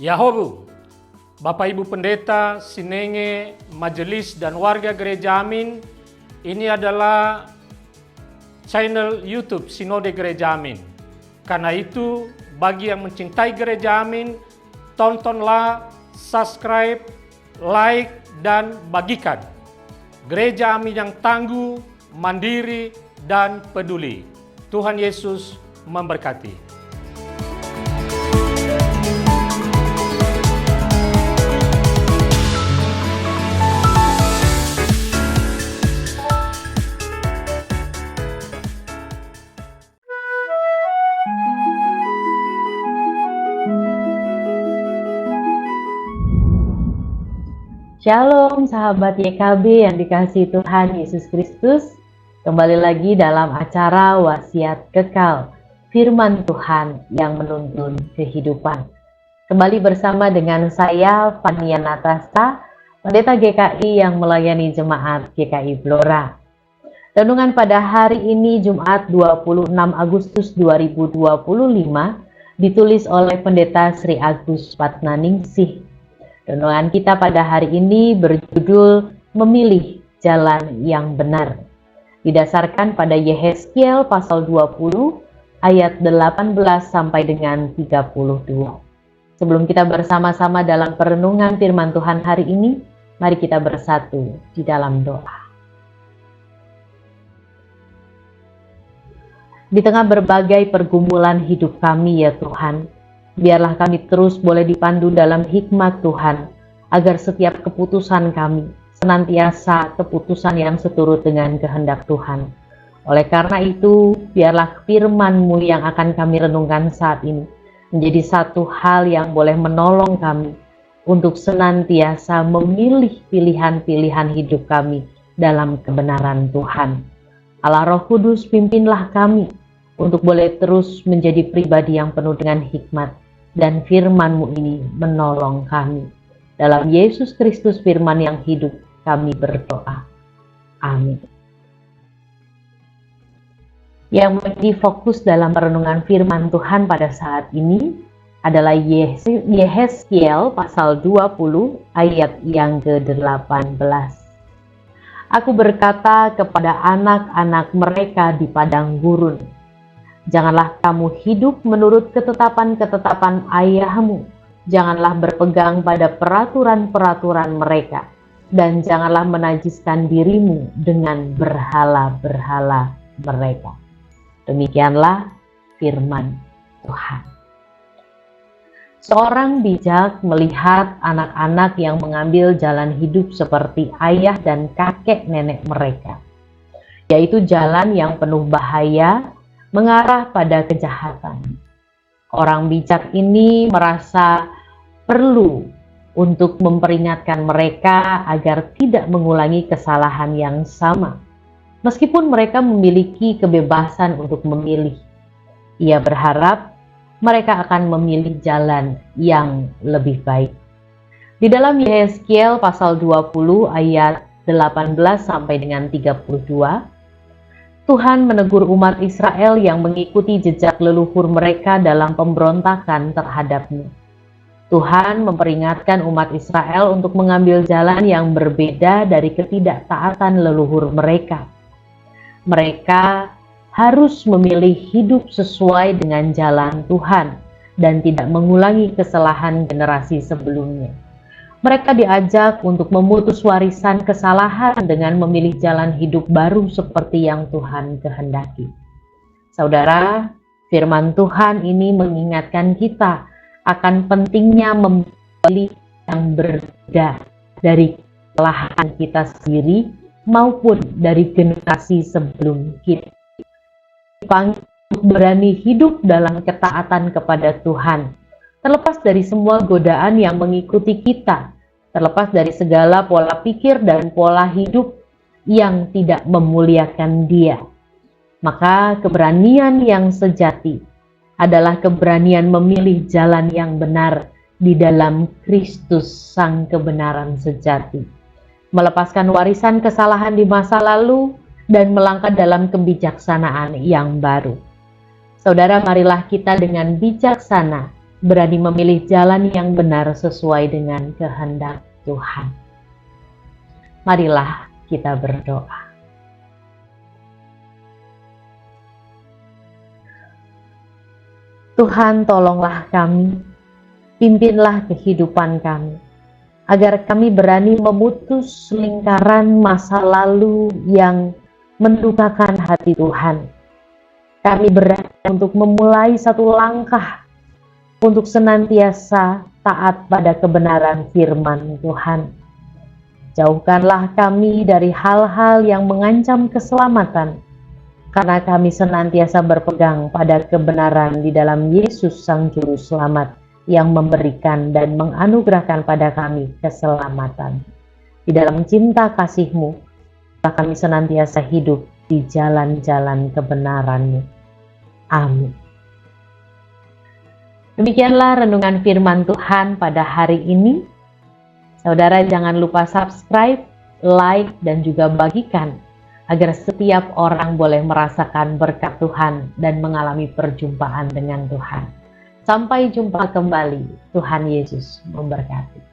Yahobu, Bapak Ibu Pendeta, Sinenge, Majelis dan warga Gereja Amin, ini adalah channel YouTube Sinode Gereja Amin. Karena itu, bagi yang mencintai Gereja Amin, tontonlah, subscribe, like, dan bagikan. Gereja Amin yang tangguh, mandiri, dan peduli. Tuhan Yesus memberkati. Shalom sahabat YKB yang dikasihi Tuhan Yesus Kristus. Kembali lagi dalam acara Wasiat Kekal, Firman Tuhan yang menuntun kehidupan. Kembali bersama dengan saya, Fania Natasha, Pendeta GKI yang melayani Jemaat GKI Blora. Renungan pada hari ini Jumat 26 Agustus 2025 ditulis oleh Pendeta Sri Agus Patnaningsih. Renungan kita pada hari ini berjudul Memilih Jalan yang Benar. Didasarkan pada Yehezkiel pasal 20 ayat 18 sampai dengan 32. Sebelum kita bersama-sama dalam perenungan firman Tuhan hari ini, mari kita bersatu di dalam doa. Di tengah berbagai pergumulan hidup kami ya Tuhan, biarlah kami terus boleh dipandu dalam hikmat Tuhan, agar setiap keputusan kami senantiasa keputusan yang seturut dengan kehendak Tuhan. Oleh karena itu, biarlah firman-Mu yang akan kami renungkan saat ini menjadi satu hal yang boleh menolong kami untuk senantiasa memilih pilihan-pilihan hidup kami dalam kebenaran Tuhan. Allah Roh Kudus, pimpinlah kami untuk boleh terus menjadi pribadi yang penuh dengan hikmat, dan firman-Mu ini menolong kami. Dalam Yesus Kristus firman yang hidup, kami berdoa. Amin. Yang menjadi fokus dalam perenungan firman Tuhan pada saat ini adalah Yehezkiel pasal 20 ayat yang ke-18. Aku berkata kepada anak-anak mereka di padang gurun, janganlah kamu hidup menurut ketetapan-ketetapan ayahmu. Janganlah berpegang pada peraturan-peraturan mereka. Dan janganlah menajiskan dirimu dengan berhala-berhala mereka. Demikianlah firman Tuhan. Seorang bijak melihat anak-anak yang mengambil jalan hidup seperti ayah dan kakek nenek mereka, yaitu jalan yang penuh bahaya, mengarah pada kejahatan. Orang bijak ini merasa perlu untuk memperingatkan mereka agar tidak mengulangi kesalahan yang sama. Meskipun mereka memiliki kebebasan untuk memilih, ia berharap mereka akan memilih jalan yang lebih baik. Di dalam Yehezkiel pasal 20 ayat 18 sampai dengan 32, Tuhan menegur umat Israel yang mengikuti jejak leluhur mereka dalam pemberontakan terhadap-Nya. Tuhan memperingatkan umat Israel untuk mengambil jalan yang berbeda dari ketidaktaatan leluhur mereka. Mereka harus memilih hidup sesuai dengan jalan Tuhan dan tidak mengulangi kesalahan generasi sebelumnya. Mereka diajak untuk memutus warisan kesalahan dengan memilih jalan hidup baru seperti yang Tuhan kehendaki. Saudara, firman Tuhan ini mengingatkan kita akan pentingnya memilih yang berbeda dari kesalahan kita sendiri maupun dari generasi sebelum kita. Dipanggil untuk berani hidup dalam ketaatan kepada Tuhan, terlepas dari semua godaan yang mengikuti kita, terlepas dari segala pola pikir dan pola hidup yang tidak memuliakan Dia. Maka keberanian yang sejati adalah keberanian memilih jalan yang benar di dalam Kristus Sang kebenaran sejati. Melepaskan warisan kesalahan di masa lalu dan melangkah dalam kebijaksanaan yang baru. Saudara, marilah kita dengan bijaksana berani memilih jalan yang benar sesuai dengan kehendak Tuhan. Marilah kita berdoa. Tuhan, tolonglah kami, pimpinlah kehidupan kami, agar kami berani memutus lingkaran masa lalu yang mendukakan hati Tuhan. Kami berani untuk memulai satu langkah untuk senantiasa taat pada kebenaran firman Tuhan. Jauhkanlah kami dari hal-hal yang mengancam keselamatan, karena kami senantiasa berpegang pada kebenaran di dalam Yesus Sang Juru Selamat yang memberikan dan menganugerahkan pada kami keselamatan. Di dalam cinta kasih-Mu, kami senantiasa hidup di jalan-jalan kebenaran-Mu. Amin. Demikianlah renungan firman Tuhan pada hari ini. Saudara jangan lupa subscribe, like, dan juga bagikan agar setiap orang boleh merasakan berkat Tuhan dan mengalami perjumpaan dengan Tuhan. Sampai jumpa kembali. Tuhan Yesus memberkati.